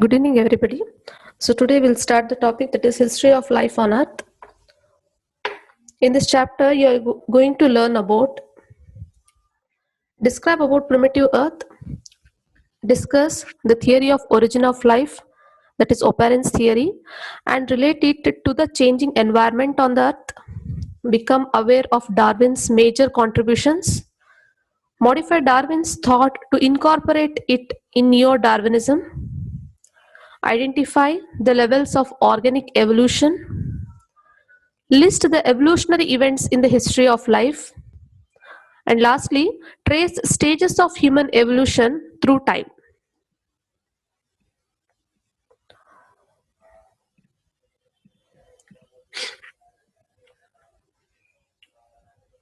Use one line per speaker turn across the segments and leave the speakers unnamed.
Good evening, everybody. So today we'll start the topic that is history of life on Earth. In this chapter, you are going to learn about describe about primitive Earth, discuss the theory of origin of life, that is Oparin's theory, and relate it to the changing environment on the Earth, become aware of Darwin's major contributions, modify Darwin's thought to incorporate it in Neo-Darwinism, identify the levels of organic evolution, list the evolutionary events in the history of life, and lastly, trace stages of human evolution through time.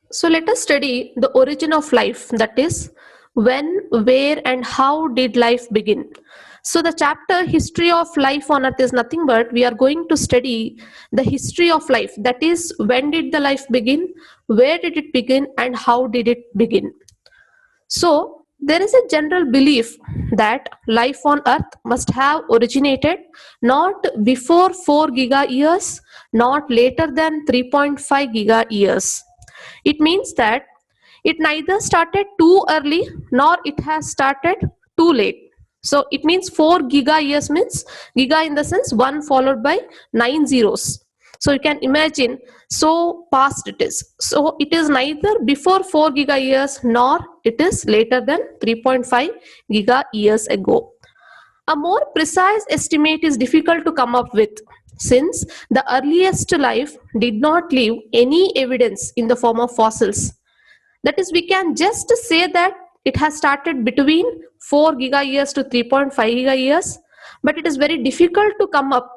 So let us study the origin of life, that is, when, where, and how did life begin. So the chapter history of life on earth is nothing but we are going to study the history of life, that is, when did the life begin, where did it begin, and how did it begin. So there is a general belief that life on earth must have originated not before 4 giga years, not later than 3.5 giga years. It means that it neither started too early nor it has started too late. So it means 4 giga years means giga in the sense 1 followed by 9 zeros. So you can imagine so past it is. So it is neither before 4 giga years nor it is later than 3.5 giga years ago. A more precise estimate is difficult to come up with since the earliest life did not leave any evidence in the form of fossils. That is, we can just say that it has started between 4 giga years to 3.5 giga years, but it is very difficult to come up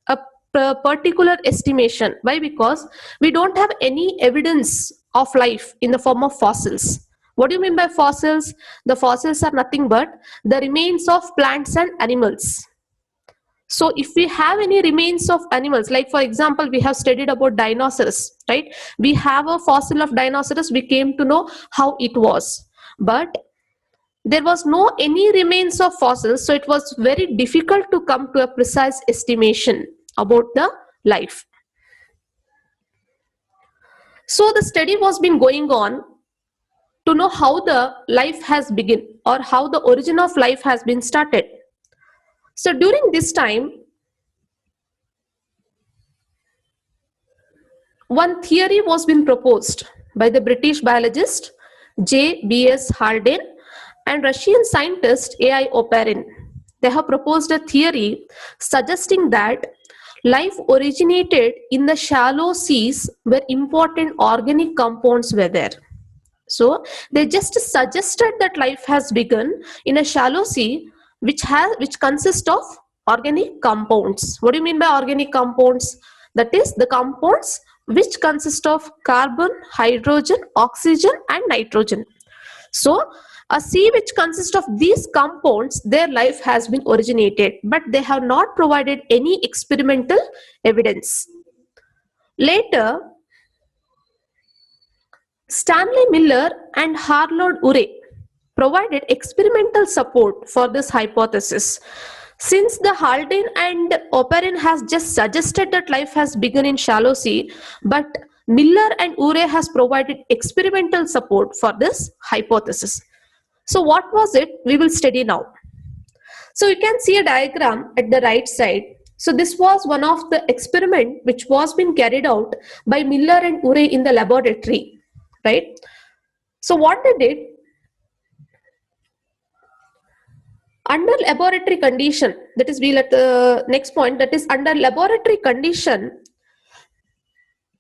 a particular estimation. Why? Because we don't have any evidence of life in the form of fossils. What do you mean by fossils? The fossils are nothing but the remains of plants and animals. So if we have any remains of animals, like for example, we have studied about dinosaurs, right? We have a fossil of dinosaurs, we came to know how it was. But there was no any remains of fossils, so it was very difficult to come to a precise estimation about the life. So the study was been going on to know how the life has begun or how the origin of life has been started. So during this time, one theory was been proposed by the British biologist J.B.S. Haldane and Russian scientist A.I. Oparin. They have proposed a theory suggesting that life originated in the shallow seas where important organic compounds were there. So they just suggested that life has begun in a shallow sea which consists of organic compounds. What do you mean by organic compounds? That is the compounds which consist of carbon, hydrogen, oxygen and nitrogen. So a sea which consists of these compounds, their life has been originated, but they have not provided any experimental evidence. Later, Stanley Miller and Harold Urey provided experimental support for this hypothesis. Since the Haldane and Oparin has just suggested that life has begun in shallow sea, but Miller and Urey has provided experimental support for this hypothesis. So what was it? We will study now. So you can see a diagram at the right side. So this was one of the experiment which was being carried out by Miller and Urey in the laboratory, right? So what they did, under laboratory condition, that is we'll at the next point, that is under laboratory condition,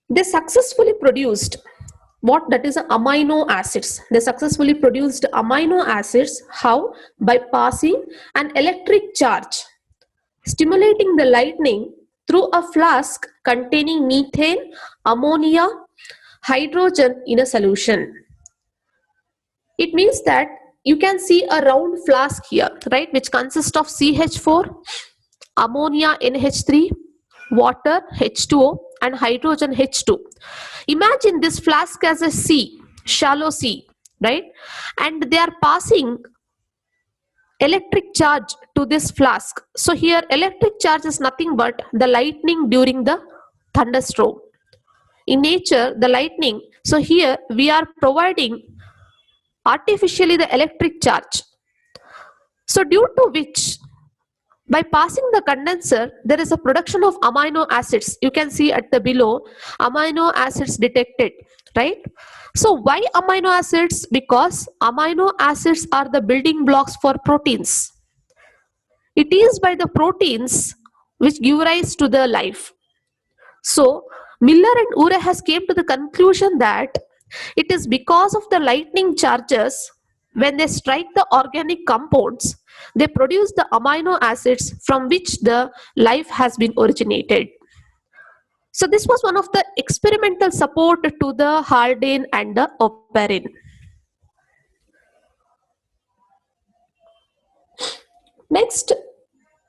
they successfully produced what that is amino acids. They successfully produced amino acids. How? By passing an electric charge, stimulating the lightning through a flask containing methane, ammonia, hydrogen in a solution. It means that you can see a round flask here, right, which consists of CH4, ammonia NH3, water H2O and hydrogen H2. Imagine this flask as a sea, shallow sea, right, and they are passing electric charge to this flask. So here electric charge is nothing but the lightning during the thunderstorm. In nature, the lightning, so here we are providing artificially the electric charge. So due to which, by passing the condenser, there is a production of amino acids. You can see at the below, amino acids detected, right? So why amino acids? Because amino acids are the building blocks for proteins. It is by the proteins which give rise to the life. So Miller and Urey has came to the conclusion that it is because of the lightning charges, when they strike the organic compounds, they produce the amino acids from which the life has been originated. So this was one of the experimental support to the Haldane and the Oparin. Next,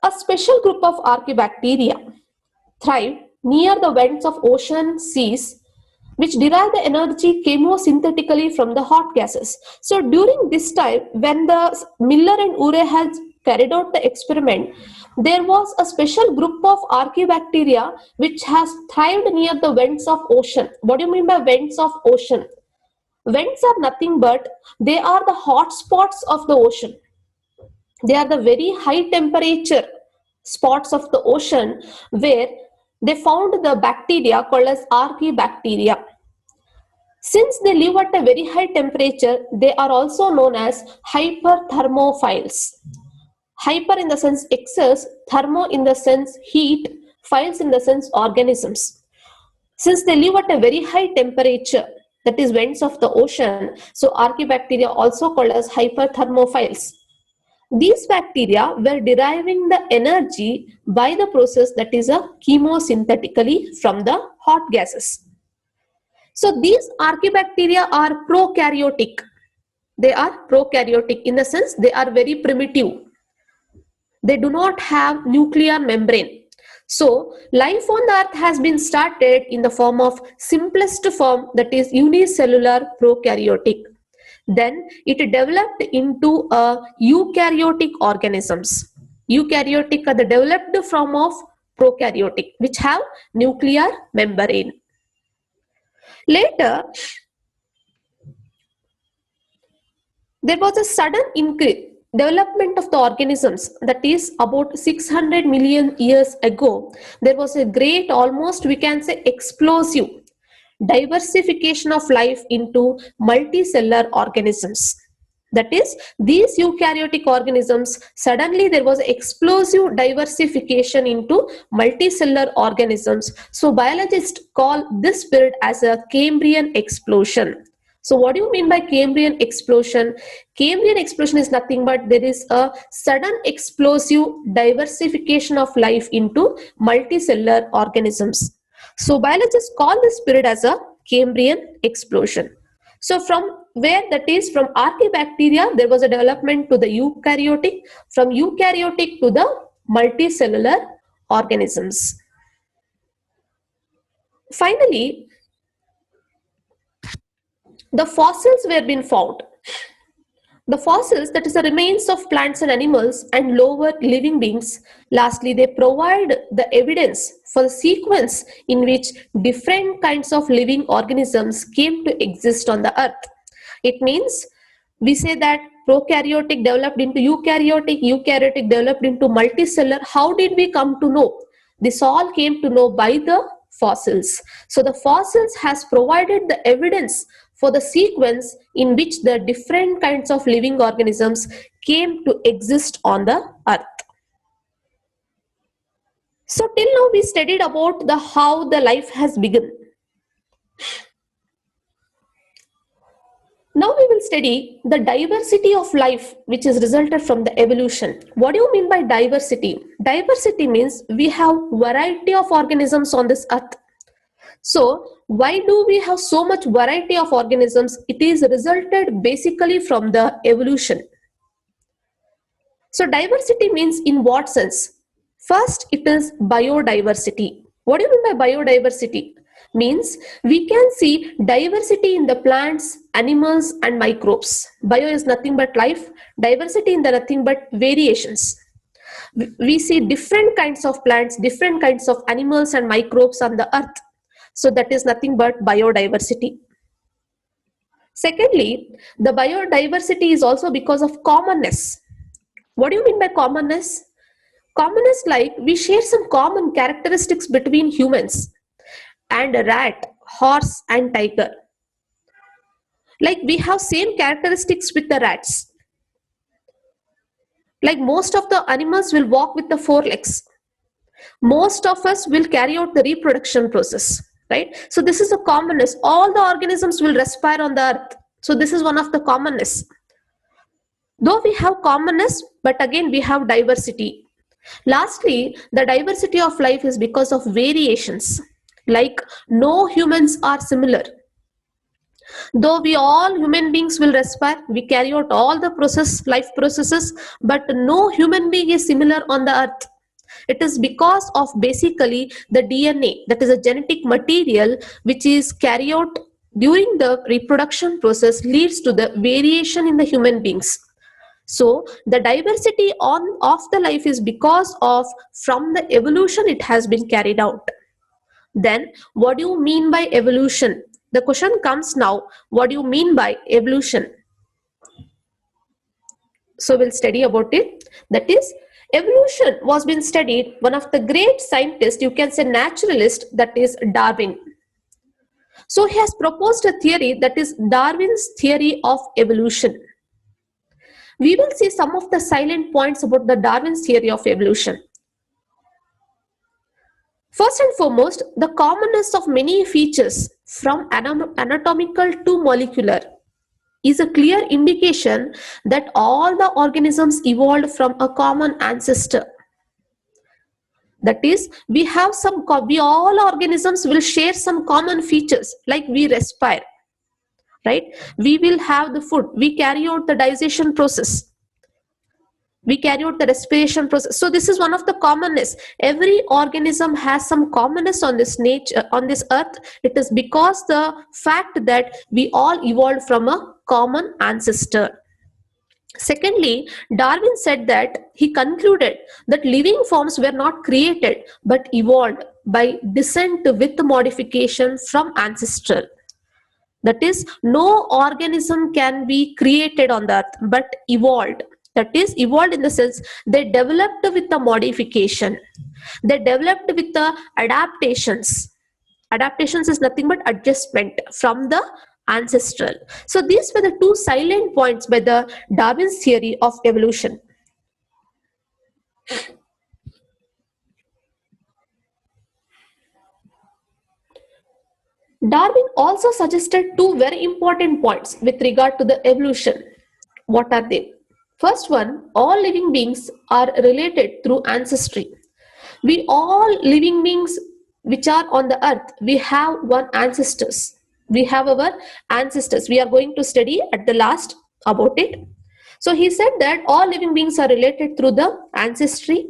a special group of archaebacteria thrive near the vents of ocean seas, which derive the energy chemosynthetically from the hot gases. So during this time, when the Miller and Urey has carried out the experiment, there was a special group of archaebacteria which has thrived near the vents of ocean. What do you mean by vents of ocean? Vents are nothing but they are the hot spots of the ocean. They are the very high temperature spots of the ocean where they found the bacteria called as archaebacteria. Since they live at a very high temperature, they are also known as hyperthermophiles. Hyper in the sense excess, thermo in the sense heat, philes in the sense organisms. Since they live at a very high temperature, that is vents of the ocean, so archaebacteria also called as hyperthermophiles. These bacteria were deriving the energy by the process that is a chemosynthetically from the hot gases. So these archaebacteria are prokaryotic. They are prokaryotic in the sense they are very primitive. They do not have nuclear membrane. So life on the earth has been started in the form of simplest form, that is unicellular prokaryotic. Then it developed into eukaryotic organisms. Eukaryotic are the developed form of prokaryotic, which have nuclear membrane. Later, there was a sudden increase development of the organisms, that is about 600 million years ago. There was a great, almost we can say explosive diversification of life into multicellular organisms. That is, these eukaryotic organisms, suddenly there was explosive diversification into multicellular organisms. So biologists call this period as a Cambrian explosion. So what do you mean by Cambrian explosion? Cambrian explosion is nothing but there is a sudden explosive diversification of life into multicellular organisms. So biologists call this period as a Cambrian explosion. So from where, that is from archaebacteria, there was a development to the eukaryotic, from eukaryotic to the multicellular organisms. Finally, the fossils were being found. The fossils, that is the remains of plants and animals and lower living beings, lastly they provide the evidence for the sequence in which different kinds of living organisms came to exist on the earth. It means we say that prokaryotic developed into eukaryotic, eukaryotic developed into multicellular. How did we come to know? This all came to know by the fossils. So the fossils has provided the evidence for the sequence in which the different kinds of living organisms came to exist on the earth. So till now we studied about the how the life has begun. Now we will study the diversity of life which is resulted from the evolution. What do you mean by diversity? Diversity means we have variety of organisms on this earth. So why do we have so much variety of organisms? It is resulted basically from the evolution. So diversity means in what sense? First, it is biodiversity. What do you mean by biodiversity? Means we can see diversity in the plants, animals and microbes. Bio is nothing but life, diversity in the nothing but variations. We see different kinds of plants, different kinds of animals and microbes on the earth. So that is nothing but biodiversity. Secondly, the biodiversity is also because of commonness. What do you mean by commonness? Commonness, like we share some common characteristics between humans and a rat, horse and tiger. Like we have same characteristics with the rats. Like most of the animals will walk with the four legs. Most of us will carry out the reproduction process, right? So this is a commonness. All the organisms will respire on the earth. So this is one of the commonness. Though we have commonness, but again we have diversity. Lastly, the diversity of life is because of variations. Like no humans are similar. Though we all human beings will respire, we carry out all the life processes, but no human being is similar on the earth. It is because of basically the DNA, that is a genetic material which is carried out during the reproduction process leads to the variation in the human beings. So the diversity of the life is because of from the evolution it has been carried out. Then what do you mean by evolution? The question comes now, what do you mean by evolution? So we'll study about it. That is, evolution was being studied, one of the great scientists, you can say naturalist, that is Darwin. So he has proposed a theory, that is Darwin's theory of evolution. We will see some of the salient points about the Darwin's theory of evolution. First and foremost, the commonness of many features from anatomical to molecular is a clear indication that all the organisms evolved from a common ancestor. That is, we all organisms will share some common features, like we respire, right? We will have the food, we carry out the digestion process, we carry out the respiration process. So this is one of the commonness. Every organism has some commonness on this nature, on this earth. It is because the fact that we all evolved from a common ancestor. Secondly, Darwin said that he concluded that living forms were not created but evolved by descent with modification from ancestral. That is, no organism can be created on the earth but evolved. That is, evolved in the sense they developed with the modification. They developed with the adaptations. Adaptations is nothing but adjustment from the ancestral. So these were the two salient points by the Darwin's theory of evolution. Darwin also suggested two very important points with regard to the evolution. What are they? First one, all living beings are related through ancestry. We all living beings which are on the earth, we have one ancestors. We have our ancestors. We are going to study at the last about it. So he said that all living beings are related through the ancestry.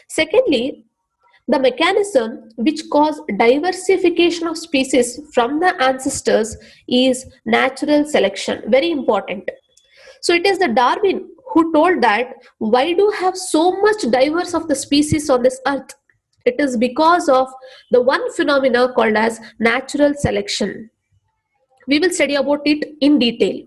Secondly, the mechanism which cause diversification of species from the ancestors is natural selection. Very important. So it is the Darwin who told that why do have so much diverse of the species on this earth? It is because of the one phenomena called as natural selection. We will study about it in detail.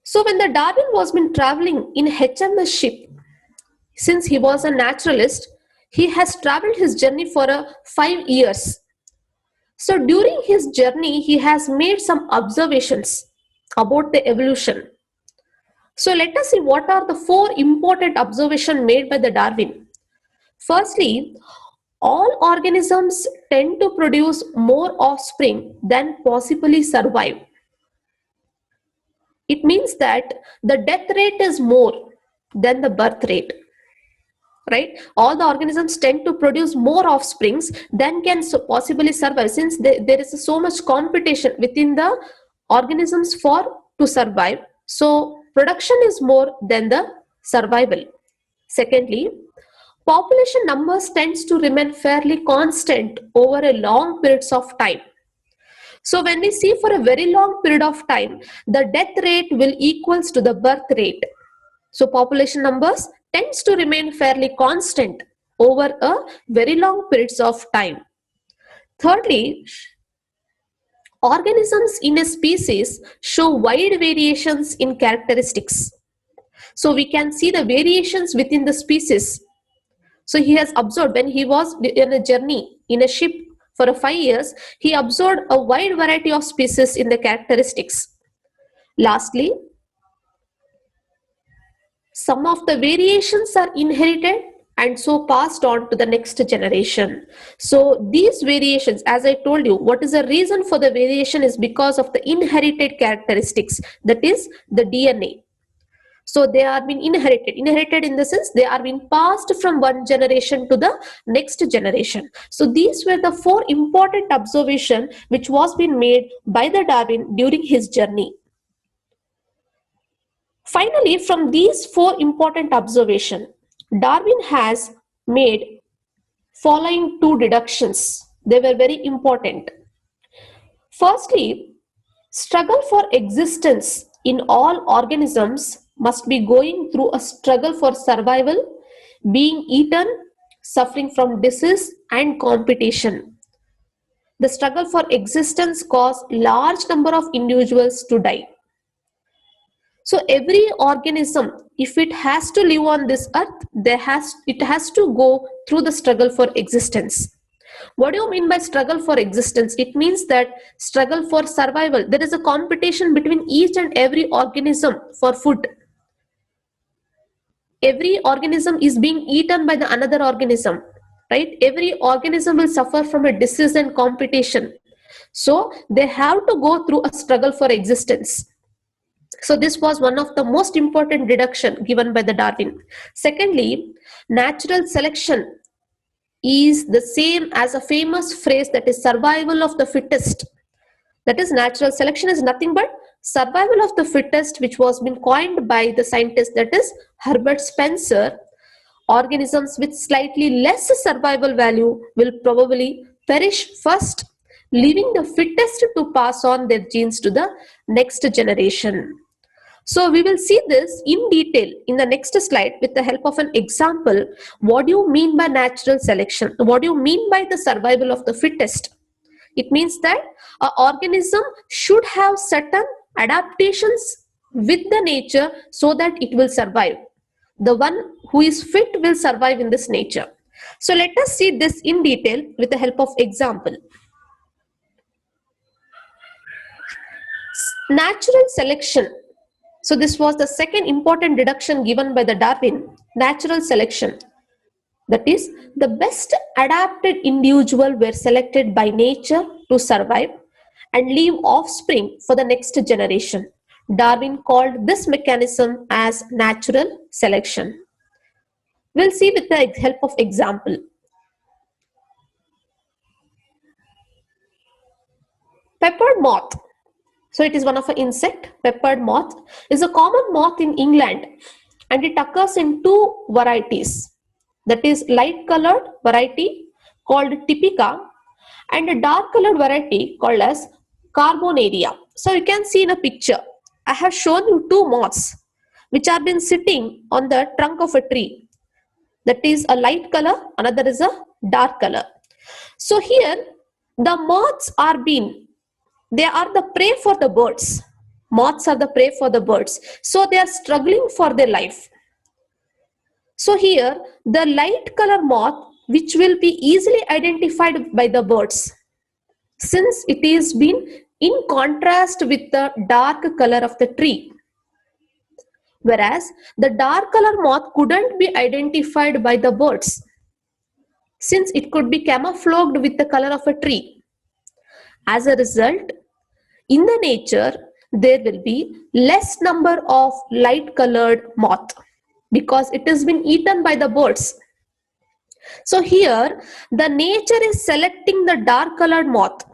So when the Darwin was been traveling in HMS ship, since he was a naturalist, he has traveled his journey for 5 years. So during his journey, he has made some observations about the evolution. So let us see what are the 4 important observations made by the Darwin. Firstly, all organisms tend to produce more offspring than possibly survive. It means that the death rate is more than the birth rate. Right? All the organisms tend to produce more offsprings than can possibly survive, since there is so much competition within the organisms to survive. So production is more than the survival. Secondly, population numbers tends to remain fairly constant over a long periods of time. So when we see for a very long period of time, the death rate will equals to the birth rate. So population numbers tends to remain fairly constant over a very long periods of time. Thirdly, organisms in a species show wide variations in characteristics. So we can see the variations within the species. So he has observed when he was in a journey in a ship for 5 years, he observed a wide variety of species in the characteristics. Lastly, some of the variations are inherited and so passed on to the next generation. So these variations, as I told you, what is the reason for the variation is because of the inherited characteristics, that is the DNA. So they are being inherited in the sense they are being passed from one generation to the next generation. So these were the 4 important observations which was being made by the Darwin during his journey. Finally, from these 4 important observations, Darwin has made following 2 deductions. They were very important. Firstly, struggle for existence in all organisms must be going through a struggle for survival, being eaten, suffering from disease and competition. The struggle for existence caused large number of individuals to die. So every organism, if it has to live on this earth, it has to go through the struggle for existence. What do you mean by struggle for existence? It means that struggle for survival. There is a competition between each and every organism for food. Every organism is being eaten by the another organism, right? Every organism will suffer from a disease and competition. So they have to go through a struggle for existence. So this was one of the most important deduction given by the Darwin. Secondly, natural selection is the same as a famous phrase that is survival of the fittest. That is, natural selection is nothing but survival of the fittest, which was been coined by the scientist, that is Herbert Spencer. Organisms with slightly less survival value will probably perish first, leaving the fittest to pass on their genes to the next generation. So we will see this in detail in the next slide with the help of an example. What do you mean by natural selection? What do you mean by the survival of the fittest? It means that an organism should have certain adaptations with the nature so that it will survive. The one who is fit will survive in this nature. So let us see this in detail with the help of example. Natural selection. So this was the second important deduction given by the Darwin, natural selection. That is, the best adapted individual were selected by nature to survive and leave offspring for the next generation. Darwin called this mechanism as natural selection. We'll see with the help of example. Peppered moth. So it is one of an insect. Peppered moth is a common moth in England and it occurs in 2 varieties. That is light colored variety called typica and a dark colored variety called as carbonaria. So you can see in a picture, I have shown you 2 moths which have been sitting on the trunk of a tree. That is a light color, another is a dark color. So here the moths they are the prey for the birds. Moths are the prey for the birds. So they are struggling for their life. So here the light color moth, which will be easily identified by the birds, since it is been in contrast with the dark color of the tree. Whereas the dark color moth couldn't be identified by the birds, since it could be camouflaged with the color of a tree. As a result, in the nature, there will be less number of light colored moth because it has been eaten by the birds. So here, the nature is selecting the dark colored moth.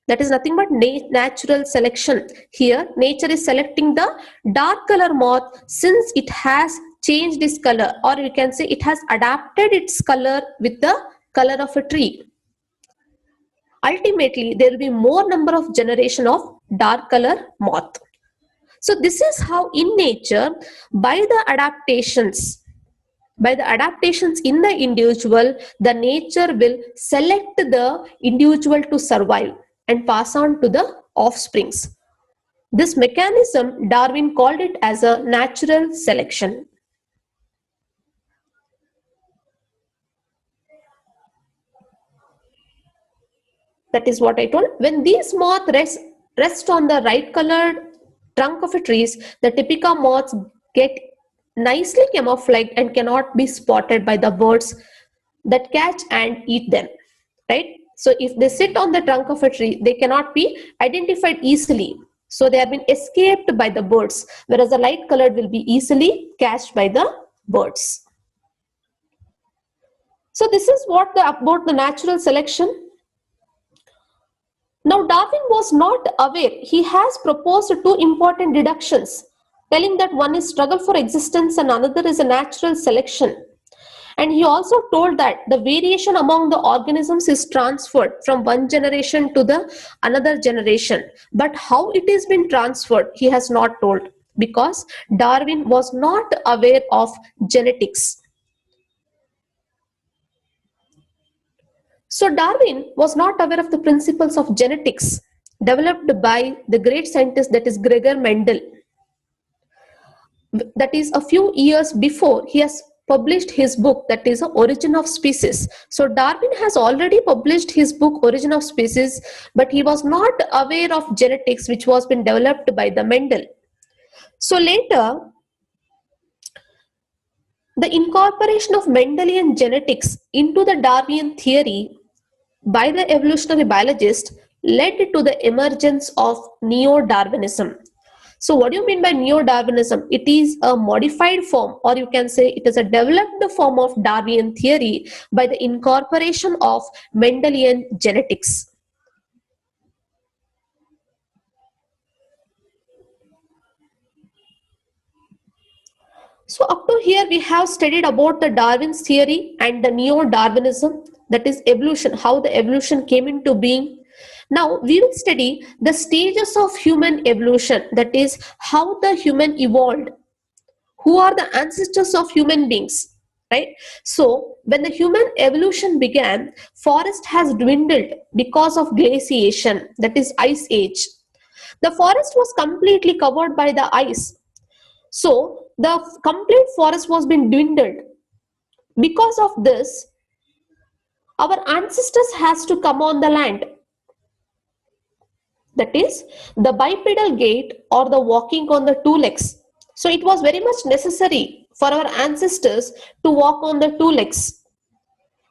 That is nothing but natural selection. Here, nature is selecting the dark color moth since it has changed its color, or we can say it has adapted its color with the color of a tree. Ultimately, there will be more number of generation of dark color moth. So this is how in nature, by the adaptations in the individual, the nature will select the individual to survive and pass on to the offsprings. This mechanism, Darwin called it as a natural selection. That is what I told. When these moths rest on the right colored trunk of a trees, the typical moths get nicely camouflaged and cannot be spotted by the birds that catch and eat them. Right? So if they sit on the trunk of a tree, they cannot be identified easily. So they have been escaped by the birds, whereas the light colored will be easily catched by the birds. So this is what about the natural selection. Now, Darwin was not aware. He has proposed two important deductions, telling that one is struggle for existence and another is a natural selection. And he also told that the variation among the organisms is transferred from one generation to the another generation. But how it is been transferred, he has not told, because Darwin was not aware of genetics. So Darwin was not aware of the principles of genetics developed by the great scientist, that is Gregor Mendel. That is a few years before he has published his book, that is Origin of Species. So Darwin has already published his book Origin of Species, but he was not aware of genetics, which was been developed by the Mendel. So later, the incorporation of Mendelian genetics into the Darwinian theory by the evolutionary biologist led to the emergence of Neo-Darwinism. So what do you mean by Neo-Darwinism? It is a modified form, or you can say it is a developed form of Darwinian theory by the incorporation of Mendelian genetics. So up to here we have studied about the Darwin's theory and the Neo-Darwinism, that is evolution, how the evolution came into being. Now we will study the stages of human evolution, that is how the human evolved, who are the ancestors of human beings, right? So when the human evolution began, forest has dwindled because of glaciation, that is ice age. The forest was completely covered by the ice. So the complete forest was being dwindled. Because of this, our ancestors has to come on the land. That is the bipedal gait or the walking on the two legs. So it was very much necessary for our ancestors to walk on the two legs.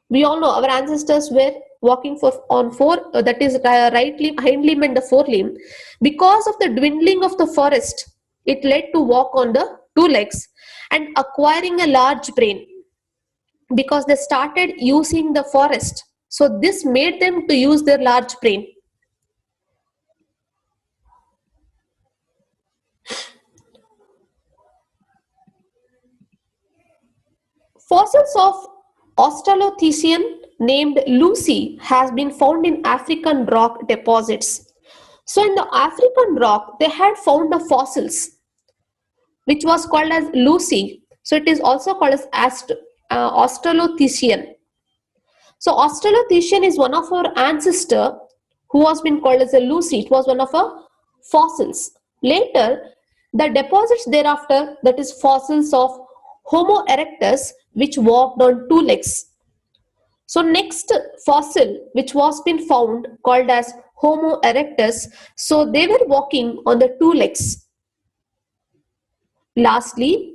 We all know our ancestors were walking on four, that is right limb, hind limb and the forelimb. Because of the dwindling of the forest, it led to walk on the two legs and acquiring a large brain, because they started using the forest. So this made them to use their large brain. Fossils of Australopithecine named Lucy has been found in African rock deposits. So in the African rock, they had found the fossils, which was called as Lucy. So it is also called as Australopithecine. So Australopithecine is one of our ancestor who was been called as a Lucy. It was one of our fossils. Later, the deposits thereafter, that is fossils of Homo erectus, which walked on two legs. So next fossil which was been found called as Homo erectus, so they were walking on the two legs. Lastly,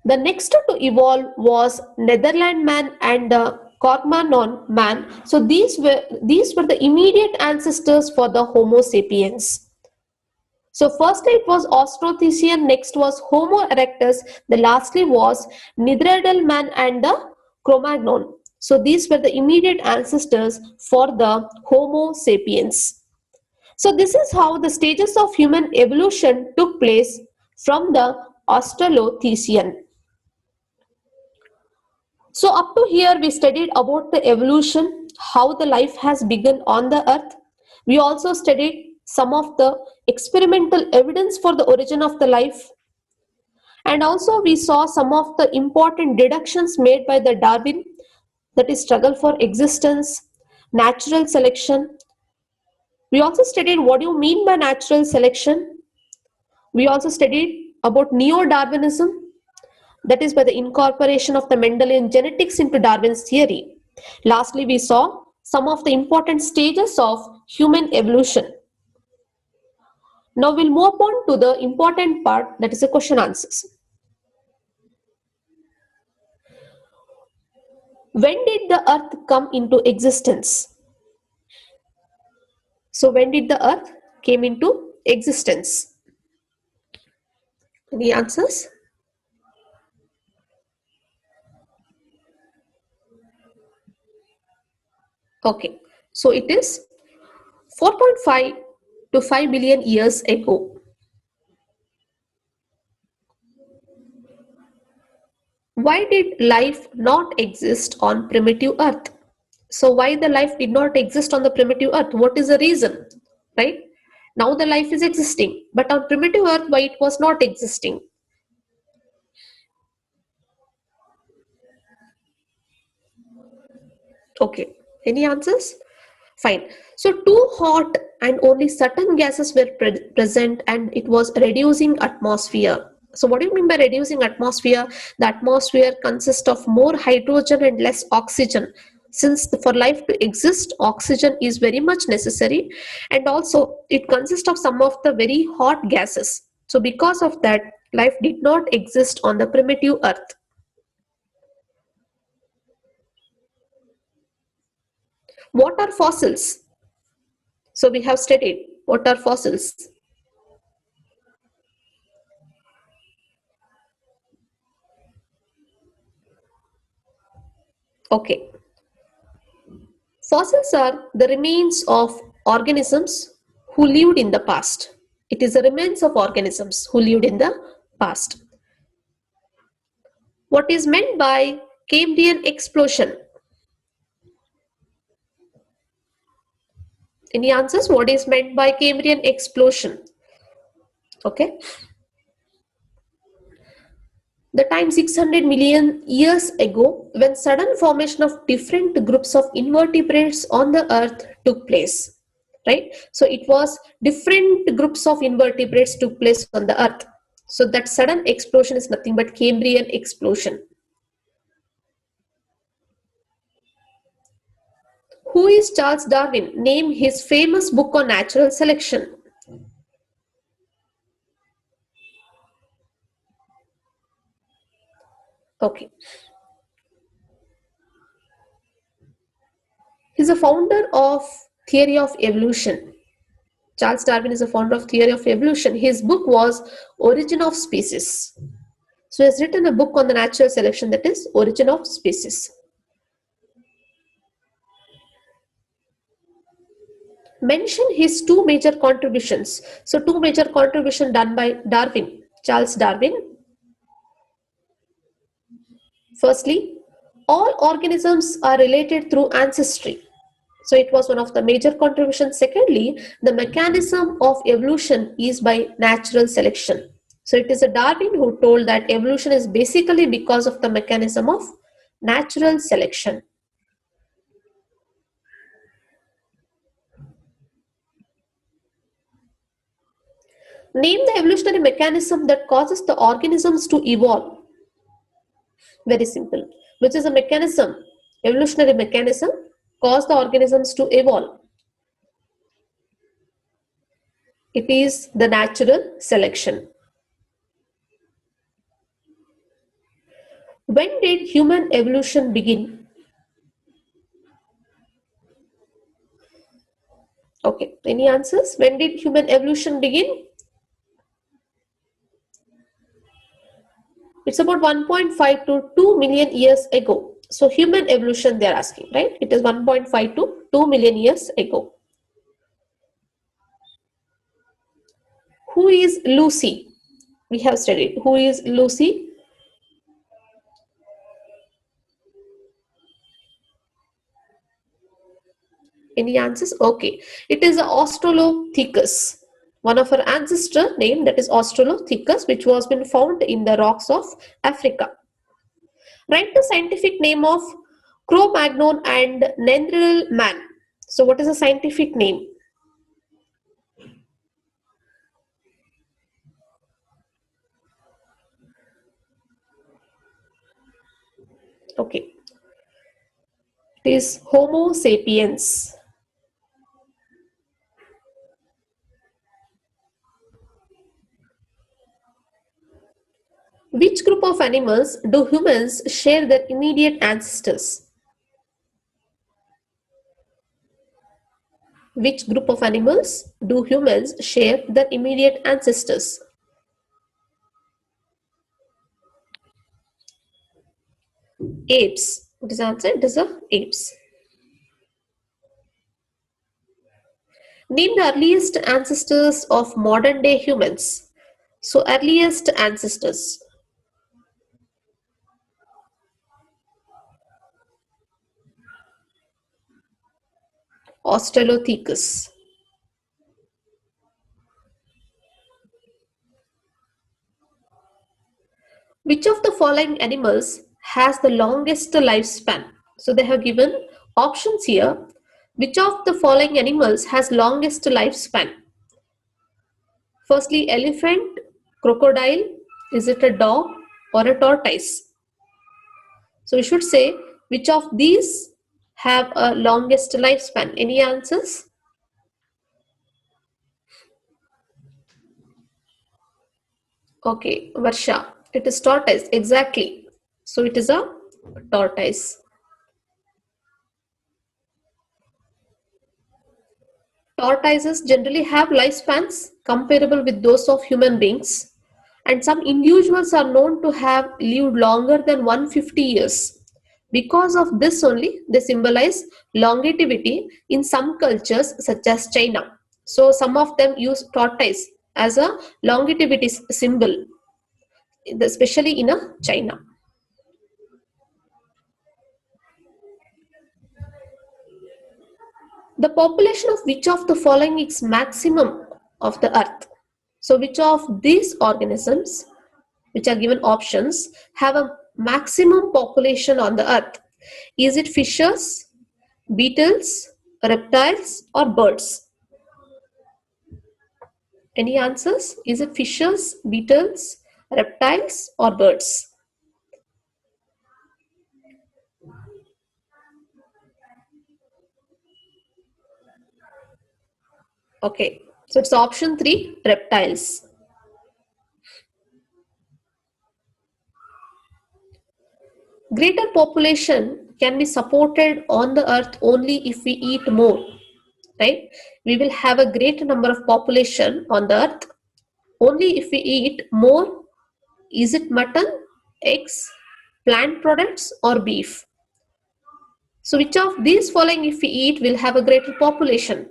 the next to evolve was Netherland man and the Cro-Magnon man. So these were the immediate ancestors for the Homo sapiens. So firstly it was Australopithecine, next was Homo erectus, the lastly was Neanderthal man and the Cro-Magnon. So these were the immediate ancestors for the Homo sapiens. So this is how the stages of human evolution took place from the Australopithecine. So up to here we studied about the evolution, how the life has begun on the earth. We also studied some of the experimental evidence for the origin of the life. And also we saw some of the important deductions made by the Darwin, that is struggle for existence, natural selection. We also studied what do you mean by natural selection. We also studied about Neo-Darwinism, that is by the incorporation of the Mendelian genetics into Darwin's theory. Lastly, we saw some of the important stages of human evolution. Now we'll move on to the important part, that is the question answers. When did the earth come into existence? So when did the earth came into existence? Any answers? Okay, so it is 4.5 to 5 billion years ago. Why did life not exist on primitive earth? So why the life did not exist on the primitive earth? What is the reason? Right? Now the life is existing, but on primitive earth, why it was not existing? Okay, any answers? Fine. So too hot and only certain gases were present, and it was reducing atmosphere. So what do you mean by reducing atmosphere? The atmosphere consists of more hydrogen and less oxygen. Since for life to exist, oxygen is very much necessary, and also it consists of some of the very hot gases. So because of that, life did not exist on the primitive earth. What are fossils? So we have studied what are fossils. Okay. Fossils are the remains of organisms who lived in the past. It is the remains of organisms who lived in the past. What is meant by Cambrian explosion? Any answers? What is meant by Cambrian explosion? Okay. The time 600 million years ago, when sudden formation of different groups of invertebrates on the earth took place. Right? So it was different groups of invertebrates took place on the earth. So that sudden explosion is nothing but Cambrian explosion. Who is Charles Darwin? Name his famous book on natural selection. Okay. He's a founder of theory of evolution. Charles Darwin is a founder of theory of evolution. His book was Origin of Species. So he has written a book on the natural selection, that is Origin of Species. Mention his two major contributions. So two major contributions done by Darwin, Charles Darwin. Firstly, all organisms are related through ancestry. So it was one of the major contributions. Secondly, the mechanism of evolution is by natural selection. So it is a Darwin who told that evolution is basically because of the mechanism of natural selection. Name the evolutionary mechanism that causes the organisms to evolve. Very simple. Which is a mechanism, evolutionary mechanism, cause the organisms to evolve. It is the natural selection. When did human evolution begin? Okay, any answers? When did human evolution begin? It's about 1.5 to 2 million years ago. So human evolution they're asking, right? It is 1.5 to 2 million years ago. Who is Lucy? We have studied. Who is Lucy? Any answers? Okay. It is Australopithecus. One of our ancestor name, that is Australopithecus, which was been found in the rocks of Africa. Write the scientific name of Cro-Magnon and Neanderthal man. So what is the scientific name? Okay. It is Homo sapiens. Which group of animals do humans share their immediate ancestors? Which group of animals do humans share their immediate ancestors? Apes. What is the answer? It is the apes. Name the earliest ancestors of modern day humans. So, earliest ancestors. Australopithecus. Which of the following animals has the longest lifespan? So, they have given options here. Which of the following animals has longest lifespan? Firstly, elephant, crocodile, is it a dog or a tortoise? So we should say which of these have a longest lifespan. Any answers? Okay, Varsha. It is tortoise, exactly. So it is a tortoise. Tortoises generally have lifespans comparable with those of human beings, and some individuals are known to have lived longer than 150 years. Because of this only, they symbolize longevity in some cultures such as China. So some of them use tortoise as a longevity symbol, especially in China. The population of which of the following is maximum of the earth? So which of these organisms, which are given options, have a maximum population on the earth? Is it fishes, beetles, reptiles, or birds? Any answers? Is it fishes, beetles, reptiles, or birds? Okay, so it's option 3, reptiles. Greater population can be supported on the earth only if we eat more, right? We will have a greater number of population on the earth only if we eat more. Is it mutton, eggs, plant products, or beef? So which of these following if we eat will have a greater population?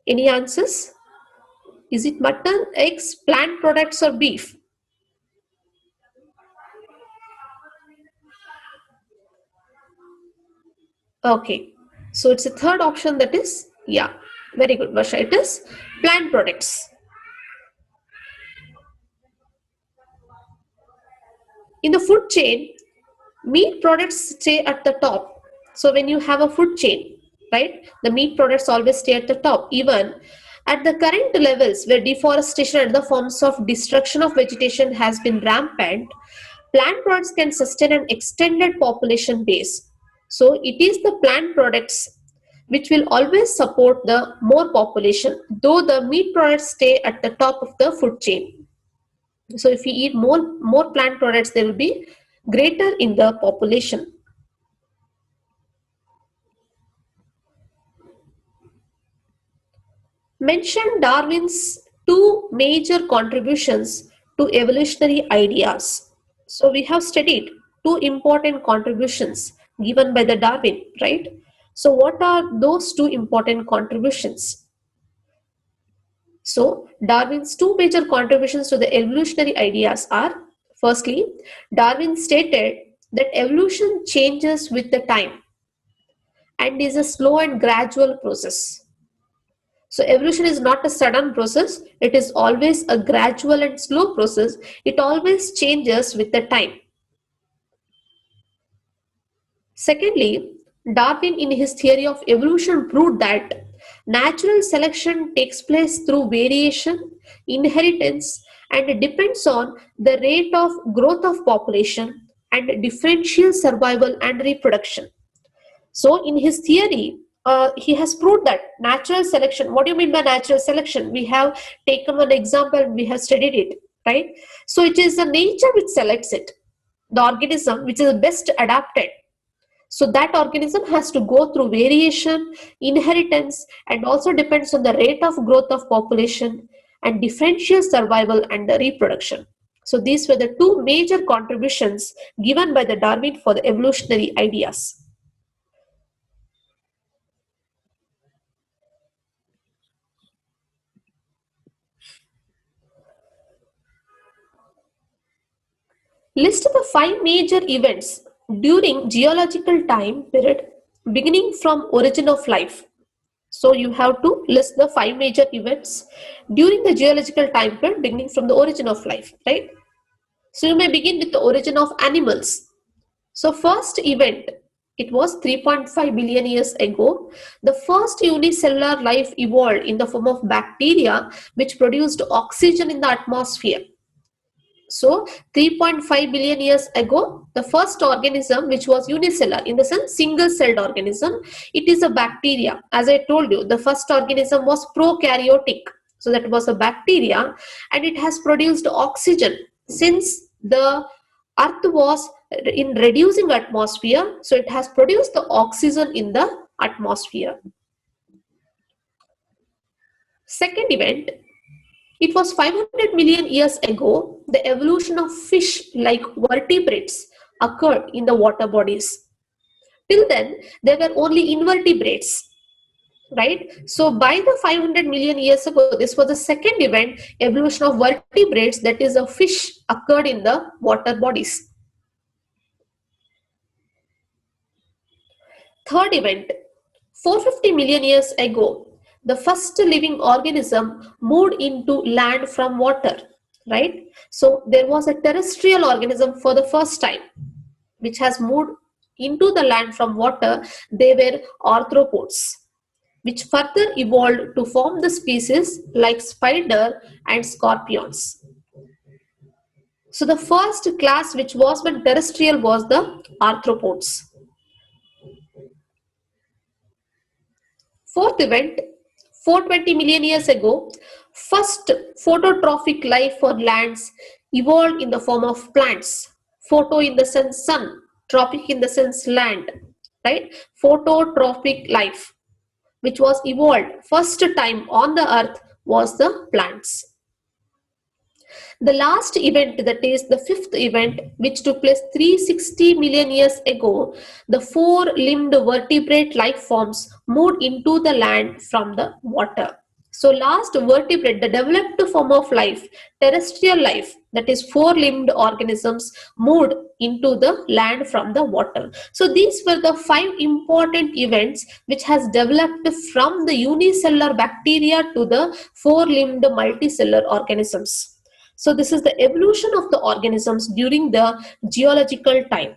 Any answers? Is it mutton, eggs, plant products, or beef? Okay, so it's a third option, that is, yeah, very good, Varsha. It is plant products. In the food chain, meat products stay at the top. So when you have a food chain, right, the meat products always stay at the top. Even at the current levels where deforestation and the forms of destruction of vegetation has been rampant, plant products can sustain an extended population base. So it is the plant products which will always support the more population, though the meat products stay at the top of the food chain. So if we eat more plant products, they will be greater in the population. Mention Darwin's two major contributions to evolutionary ideas. So we have studied two important contributions given by the Darwin, right? So what are those two important contributions? So Darwin's two major contributions to the evolutionary ideas are, firstly, Darwin stated that evolution changes with the time and is a slow and gradual process. So evolution is not a sudden process, it is always a gradual and slow process. It always changes with the time. Secondly, Darwin in his theory of evolution proved that natural selection takes place through variation, inheritance, and depends on the rate of growth of population and differential survival and reproduction. So in his theory, he has proved that natural selection, what do you mean by natural selection? We have taken one example and we have studied it, right? So it is the nature which selects it, the organism which is best adapted. So that organism has to go through variation, inheritance, and also depends on the rate of growth of population and differential survival and the reproduction. So these were the two major contributions given by the Darwin for the evolutionary ideas. List the five major events during geological time period beginning from origin of life. So you have to list the five major events during the geological time period beginning from the origin of life, right? So you may begin with the origin of animals. So first event, it was 3.5 billion years ago. The first unicellular life evolved in the form of bacteria which produced oxygen in the atmosphere. So 3.5 billion years ago, the first organism which was unicellular, in the sense single-celled organism, it is a bacteria. As I told you, the first organism was prokaryotic. So that was a bacteria and it has produced oxygen since the earth was in reducing atmosphere. So it has produced the oxygen in the atmosphere. Second event, it was 500 million years ago, the evolution of fish-like vertebrates occurred in the water bodies. Till then, there were only invertebrates, right? So by the 500 million years ago, this was the second event, evolution of vertebrates, that is a fish occurred in the water bodies. Third event, 450 million years ago, the first living organism moved into land from water, right? So there was a terrestrial organism for the first time which has moved into the land from water. They were arthropods which further evolved to form the species like spider and scorpions. So the first class which was when terrestrial was the arthropods. Fourth event, 420 million years ago, first phototrophic life on lands evolved in the form of plants. Photo in the sense sun, tropic in the sense land, right? Phototrophic life, which was evolved first time on the earth, was the plants. The last event, that is the fifth event, which took place 360 million years ago, the four-limbed vertebrate life forms moved into the land from the water. So last vertebrate, the developed form of life, terrestrial life, that is four-limbed organisms, moved into the land from the water. So these were the five important events which has developed from the unicellular bacteria to the four-limbed multicellular organisms. So this is the evolution of the organisms during the geological time.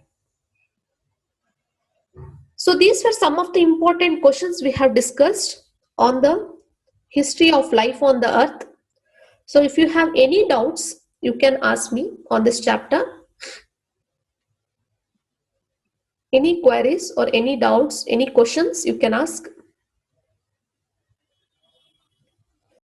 So these were some of the important questions we have discussed on the history of life on the earth. So if you have any doubts, you can ask me on this chapter. Any queries or any doubts, any questions, you can ask.